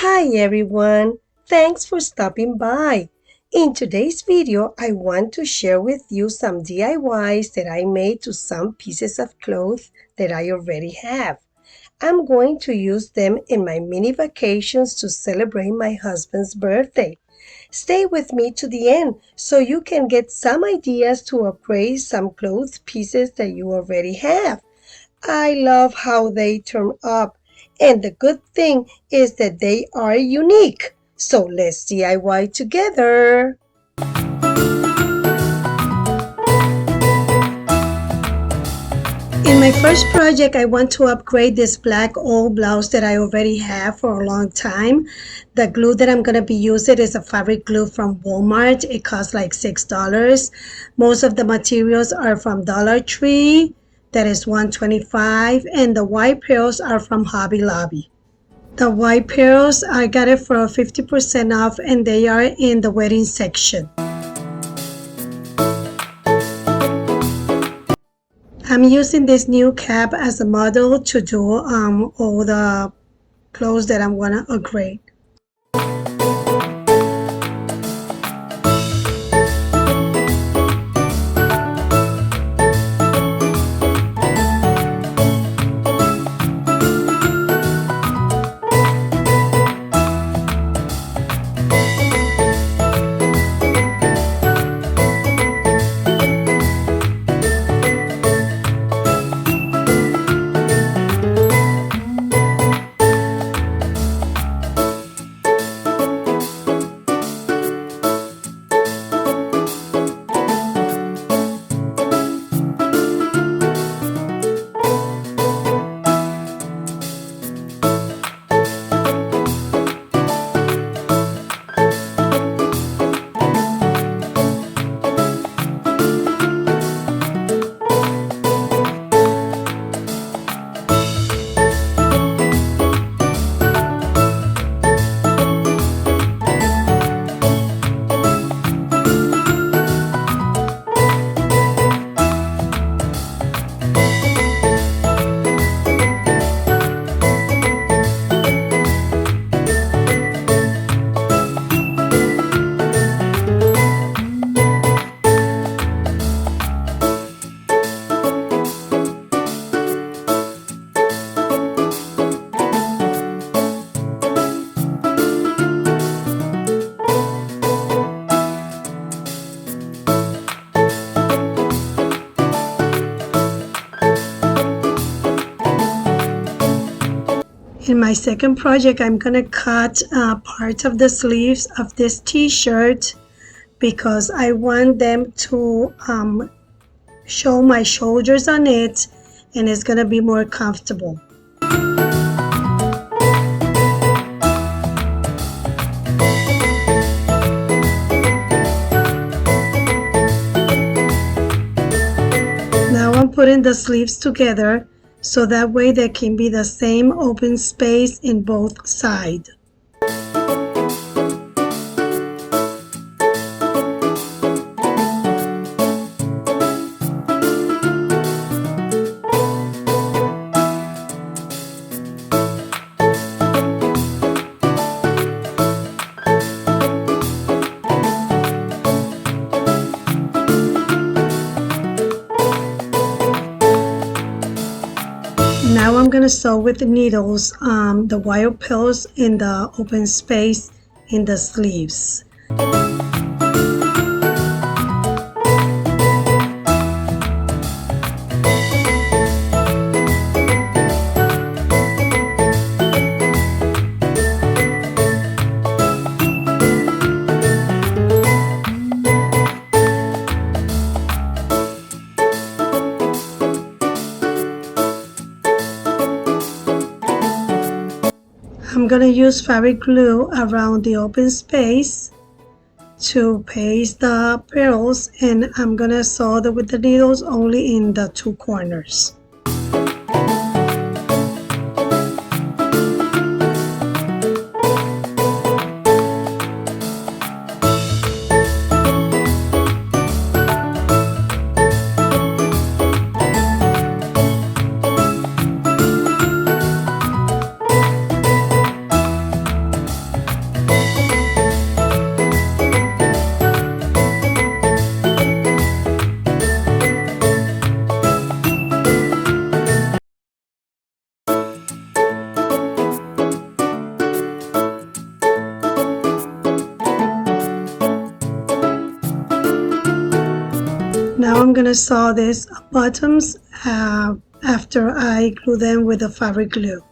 Hi everyone, thanks for stopping by. In today's video, I want to share with you some DIYs that I made to some pieces of clothes that I already have. I'm going to use them in my mini vacations to celebrate my husband's birthday. Stay with me to the end so you can get some ideas to upgrade some clothes pieces that you already have. I love how they turn up, and the good thing is that they are unique. So let's DIY together. In my first project, I want to upgrade this black old blouse that I already have for a long time. The glue that I'm going to be using is a fabric glue from Walmart. It costs like $6. Most of the materials are from Dollar Tree. That is $1.25, and the white pearls are from Hobby Lobby. The white pearls, I got it for 50% off, and they are in the wedding section. I'm using this new cap as a model to do all the clothes that I'm gonna upgrade. In my second project, I'm gonna cut part of the sleeves of this t-shirt because I want them to show my shoulders on it, and it's gonna be more comfortable. Now I'm putting the sleeves together so that way there can be the same open space in both sides. Now I'm going to sew with the needles the wire pearls in the open space in the sleeves. I'm going to use fabric glue around the open space to paste the pearls, and I'm going to sew with the needles only in the two corners. I'm gonna sew these bottoms after I glue them with the fabric glue.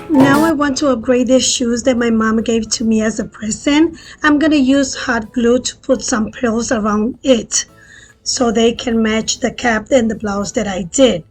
Now I want to upgrade these shoes that my mom gave to me as a present. I'm gonna use hot glue to put some pearls around it so they can match the cap and the blouse that I did.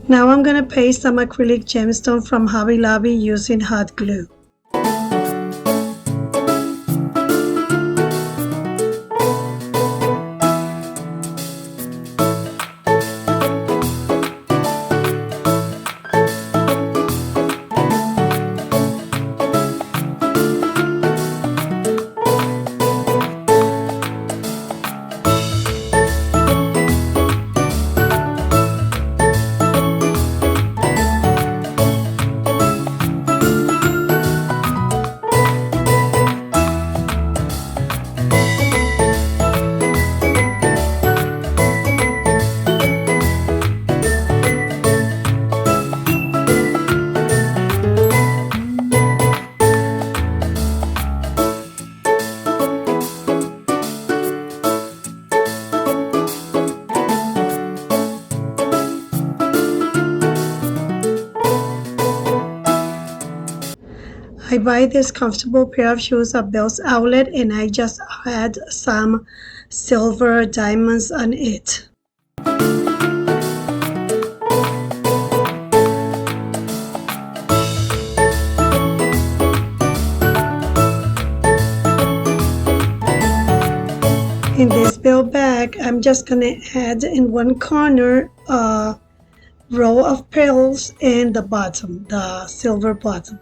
Now I'm gonna paste some acrylic gemstone from Hobby Lobby using hot glue. I buy this comfortable pair of shoes at Bell's Outlet and I just add some silver diamonds on it. In this Bell bag, I'm just gonna add in one corner a row of pearls and the bottom, the silver bottom.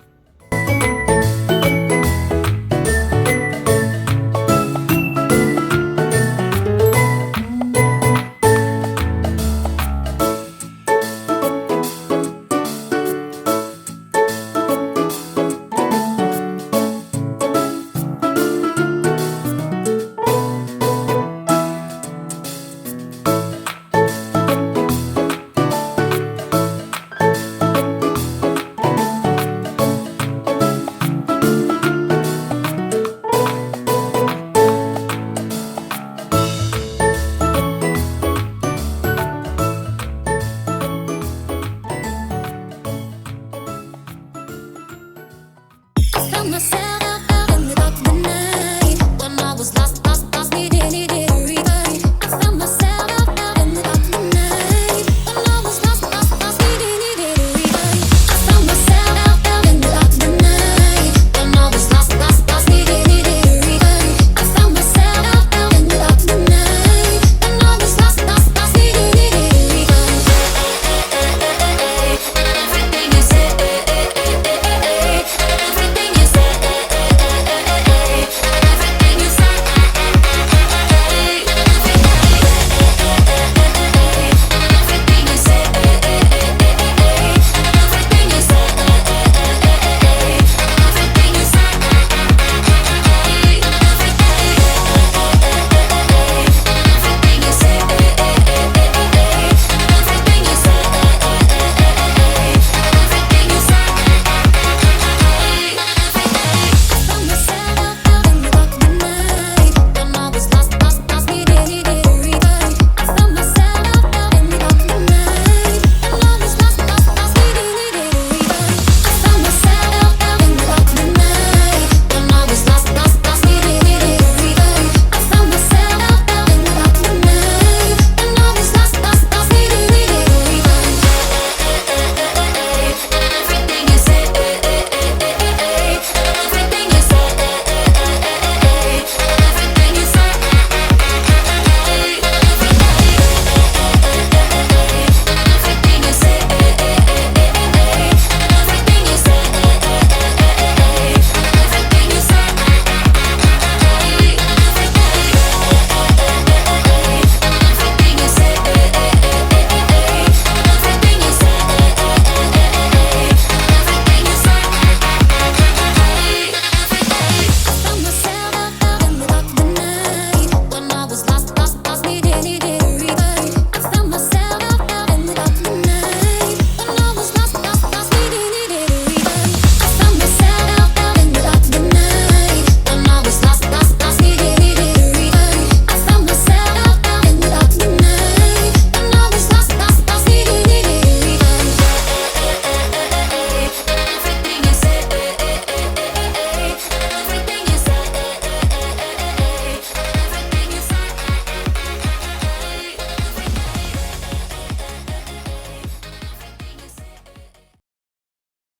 Found myself